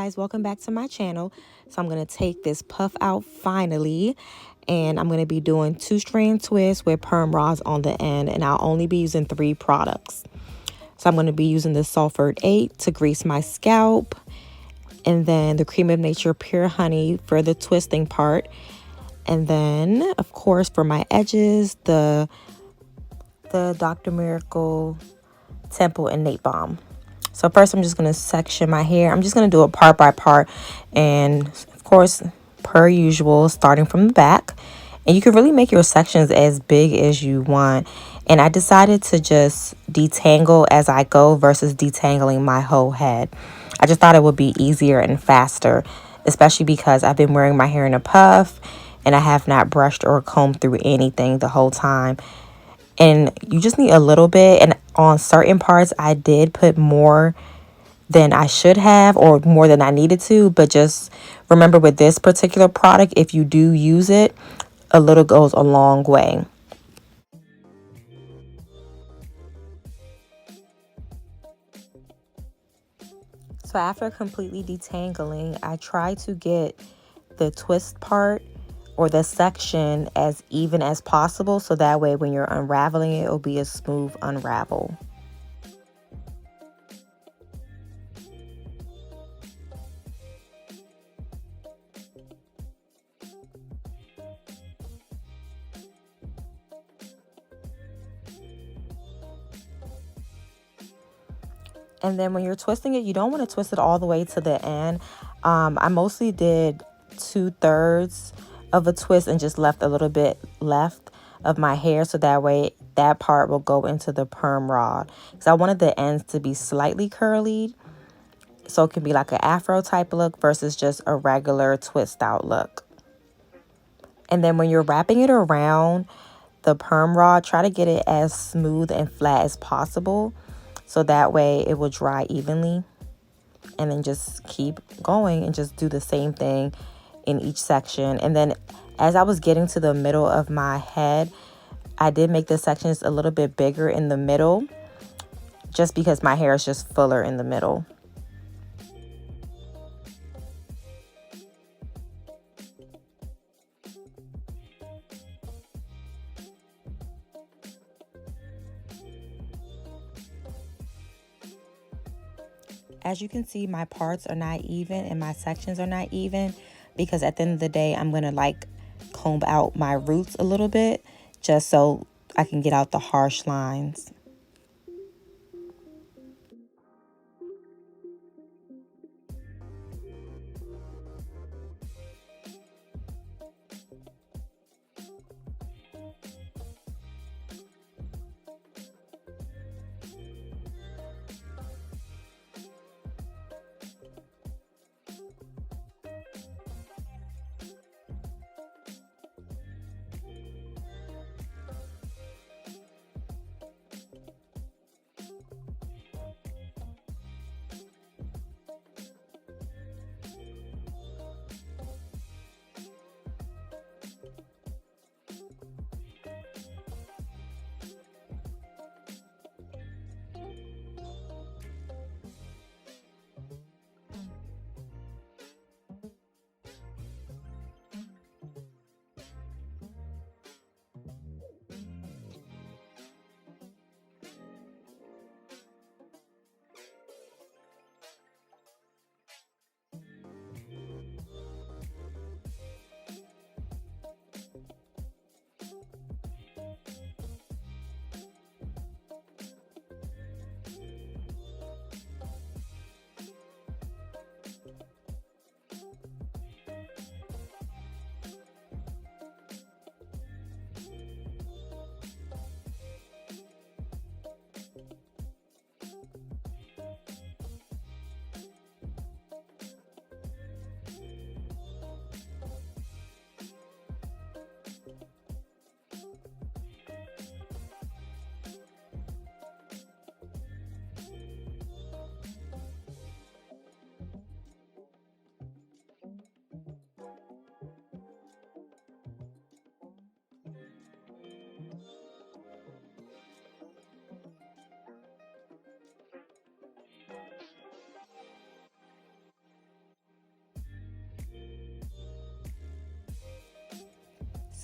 guys, welcome back to my channel. So I'm going to take this puff out finally, and I'm going to be doing 2-strand twists with perm rods on the end, and I'll only be using 3 products. So I'm going to be using the Sulfured 8 to grease my scalp, and then the Cream of Nature Pure Honey for the twisting part, and then of course for my edges the Dr. Miracle Temple and Nape Balm. So first I'm just going to section my hair. I'm just going to do it part by part, and of course per usual starting from the back. And you can really make your sections as big as you want. And I decided to just detangle as I go versus detangling my whole head. I just thought it would be easier and faster, especially because I've been wearing my hair in a puff and I have not brushed or combed through anything the whole time. And you just need a little bit, and on certain parts I did put more than I should have or more than I needed to, but just remember with this particular product, if you do use it, a little goes a long way. So after completely detangling, I try to get the twist part or the section as even as possible, so that way when you're unraveling it, it'll be a smooth unravel. And then when you're twisting it, you don't want to twist it all the way to the end. I mostly did 2/3 of a twist and just left a little bit left of my hair, so that way that part will go into the perm rod. Because I wanted the ends to be slightly curly, so it can be like an afro type look versus just a regular twist out look. And then when you're wrapping it around the perm rod, try to get it as smooth and flat as possible, so that way it will dry evenly. And then just keep going and just do the same thing in each section. And then as I was getting to the middle of my head, I did make the sections a little bit bigger in the middle, just because my hair is just fuller in the middle. As you can see, my parts are not even and my sections are not even, because at the end of the day, I'm going to like comb out my roots a little bit just so I can get out the harsh lines.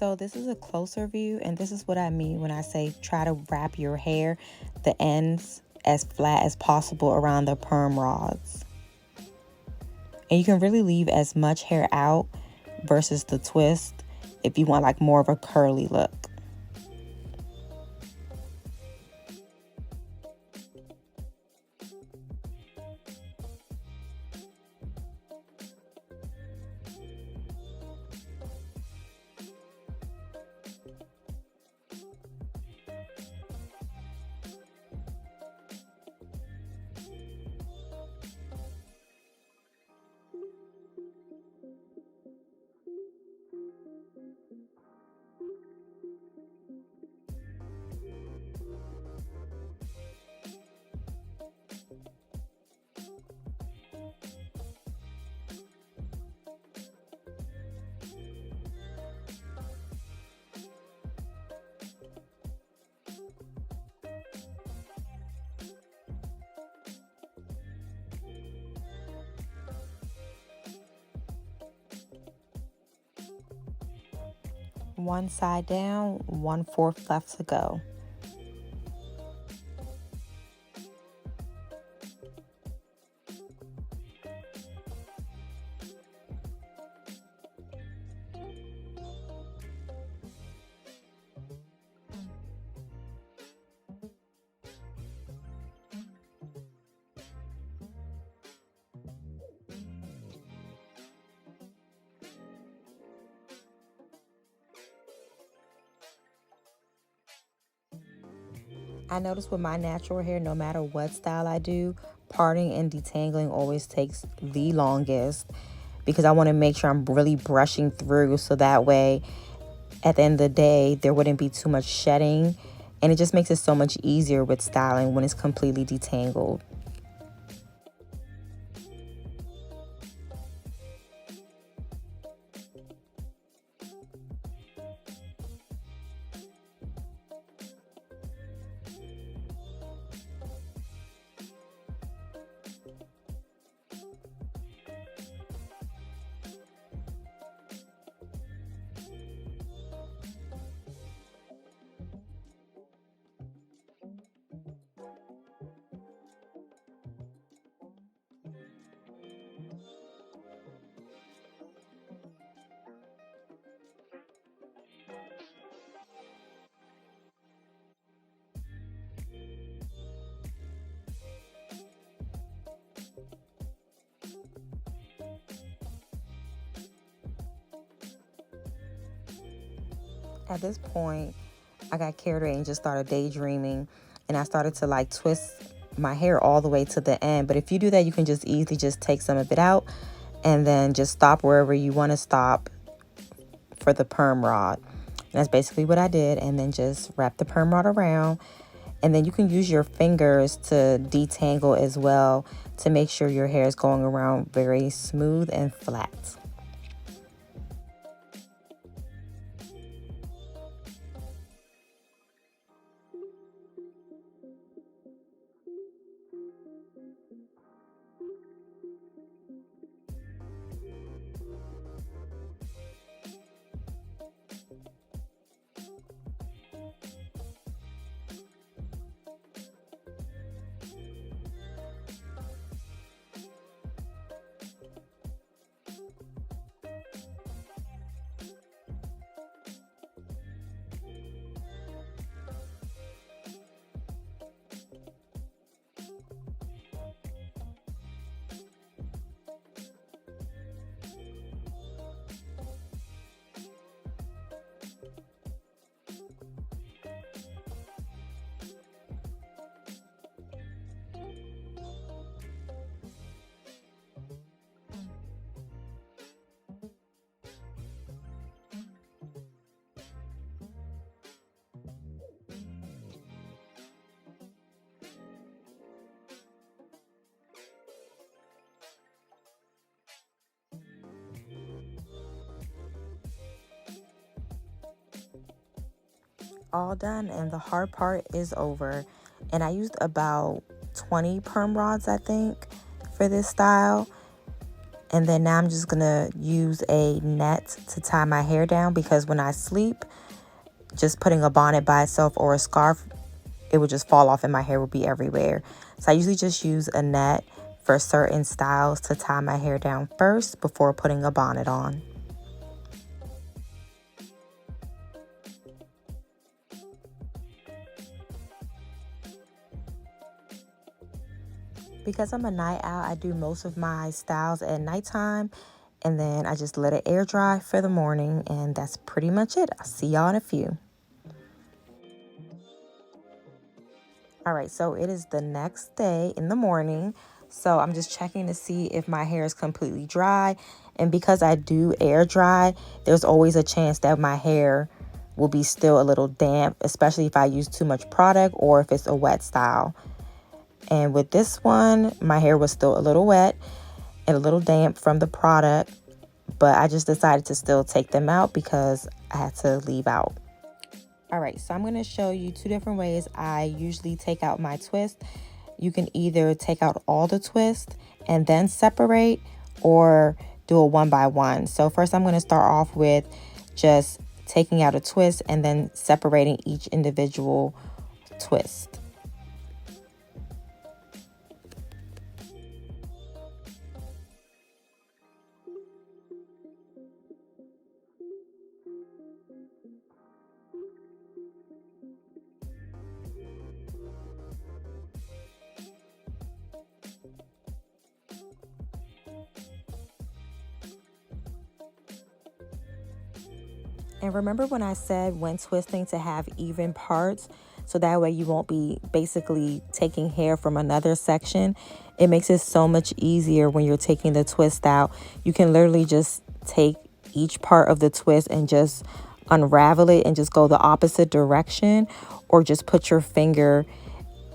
So this is a closer view, and this is what I mean when I say try to wrap your hair, the ends, as flat as possible around the perm rods. And you can really leave as much hair out versus the twist if you want like more of a curly look. One side down, 1/4 left to go. I notice with my natural hair, no matter what style I do, parting and detangling always takes the longest because I want to make sure I'm really brushing through so that way at the end of the day there wouldn't be too much shedding, and it just makes it so much easier with styling when it's completely detangled. At this point, I got carried away and just started daydreaming, and I started to like twist my hair all the way to the end. But if you do that, you can just easily just take some of it out and then just stop wherever you want to stop for the perm rod. And that's basically what I did, and then just wrap the perm rod around, and then you can use your fingers to detangle as well to make sure your hair is going around very smooth and flat. All done, and the hard part is over. And I used about 20 perm rods, I think, for this style. And then now I'm just gonna use a net to tie my hair down, because when I sleep, just putting a bonnet by itself or a scarf, it would just fall off and my hair would be everywhere. So I usually just use a net for certain styles to tie my hair down first before putting a bonnet on. Because I'm a night owl, I do most of my styles at nighttime, and then I just let it air dry for the morning, and that's pretty much it. I'll see y'all in a few. All right, so it is the next day in the morning. So I'm just checking to see if my hair is completely dry. And because I do air dry, there's always a chance that my hair will be still a little damp, especially if I use too much product or if it's a wet style. And with this one, my hair was still a little wet and a little damp from the product, but I just decided to still take them out because I had to leave out. All right, so I'm going to show you two different ways I usually take out my twist. You can either take out all the twist and then separate, or do a one by one. So first I'm going to start off with just taking out a twist and then separating each individual twist. And remember when I said when twisting to have even parts, so that way you won't be basically taking hair from another section. It makes it so much easier when you're taking the twist out. You can literally just take each part of the twist and just unravel it and just go the opposite direction, or just put your finger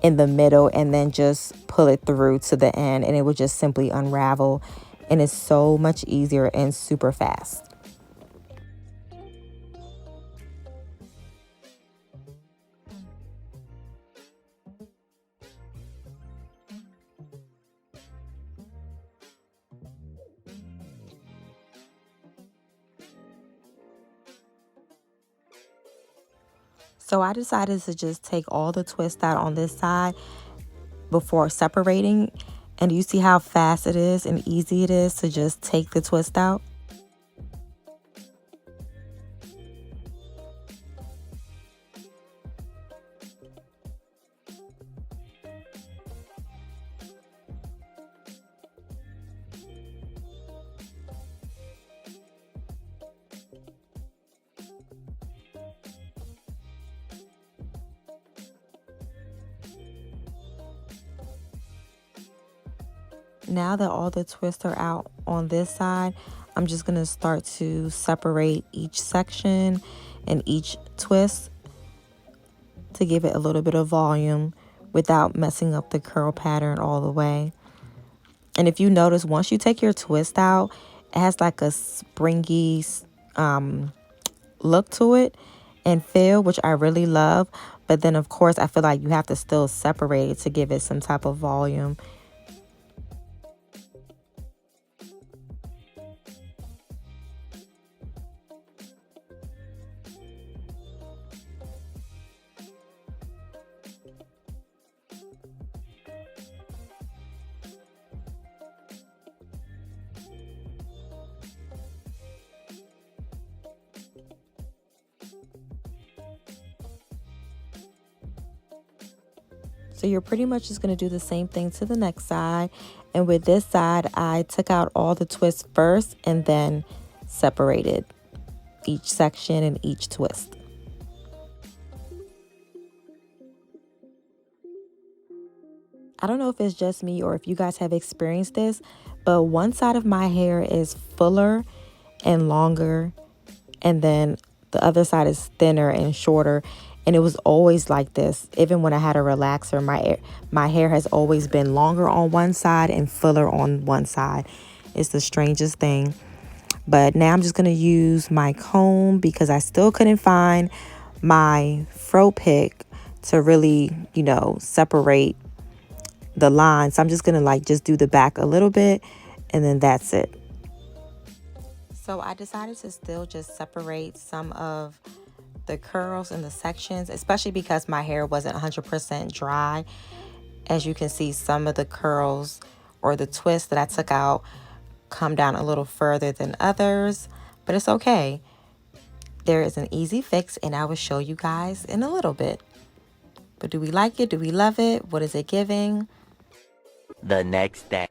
in the middle and then just pull it through to the end, and it will just simply unravel, and it's so much easier and super fast. So I decided to just take all the twist out on this side before separating. And you see how fast it is and easy it is to just take the twist out? Now that all the twists are out on this side, I'm just going to start to separate each section and each twist to give it a little bit of volume without messing up the curl pattern all the way. And if you notice, once you take your twist out, it has like a springy look to it and feel, which I really love. But then, of course, I feel like you have to still separate it to give it some type of volume. So you're pretty much just going to do the same thing to the next side. And with this side, I took out all the twists first and then separated each section and each twist. I don't know if it's just me or if you guys have experienced this, but one side of my hair is fuller and longer, and then the other side is thinner and shorter. And it was always like this. Even when I had a relaxer, my hair has always been longer on one side and fuller on one side. It's the strangest thing. But now I'm just going to use my comb because I still couldn't find my fro pick to really, separate the lines. So I'm just going to just do the back a little bit, and then that's it. So I decided to still just separate some of the curls and the sections, especially because my hair wasn't 100% dry. As you can see, some of the curls or the twists that I took out come down a little further than others, but it's okay. There is an easy fix, and I will show you guys in a little bit. But do we like it? Do we love it? What is it giving? The next day.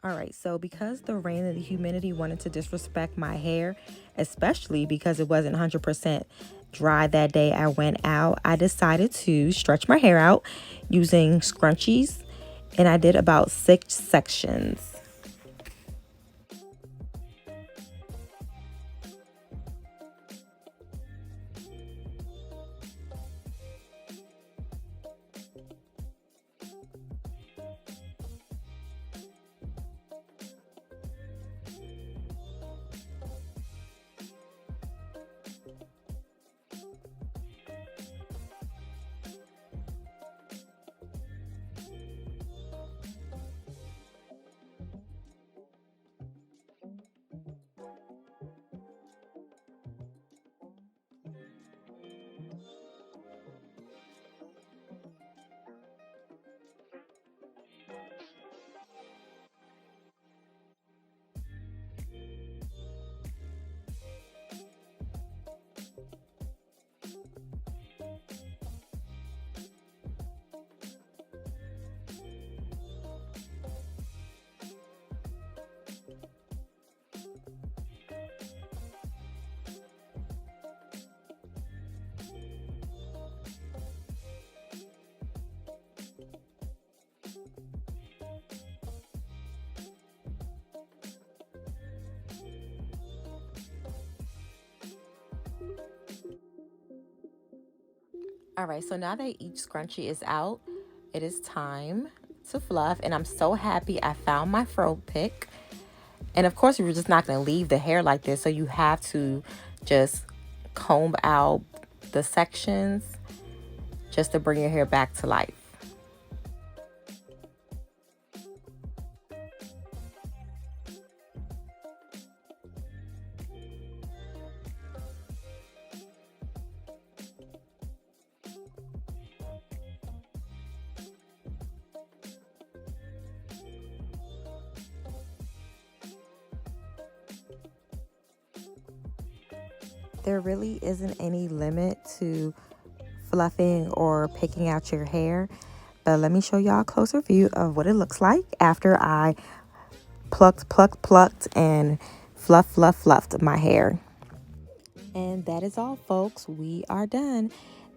All right, so because the rain and the humidity wanted to disrespect my hair, especially because it wasn't 100% dry that day I went out, I decided to stretch my hair out using scrunchies, and I did about 6 sections. All right, so now that each scrunchie is out, it is time to fluff. And I'm so happy I found my fro pick. And of course, you're just not going to leave the hair like this. So you have to just comb out the sections just to bring your hair back to life. There really isn't any limit to fluffing or picking out your hair, but let me show y'all a closer view of what it looks like after I plucked and fluffed my hair. And that is all, folks. We are done.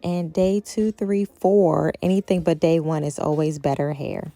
And day 2, 3, 4, anything but day 1 is always better hair.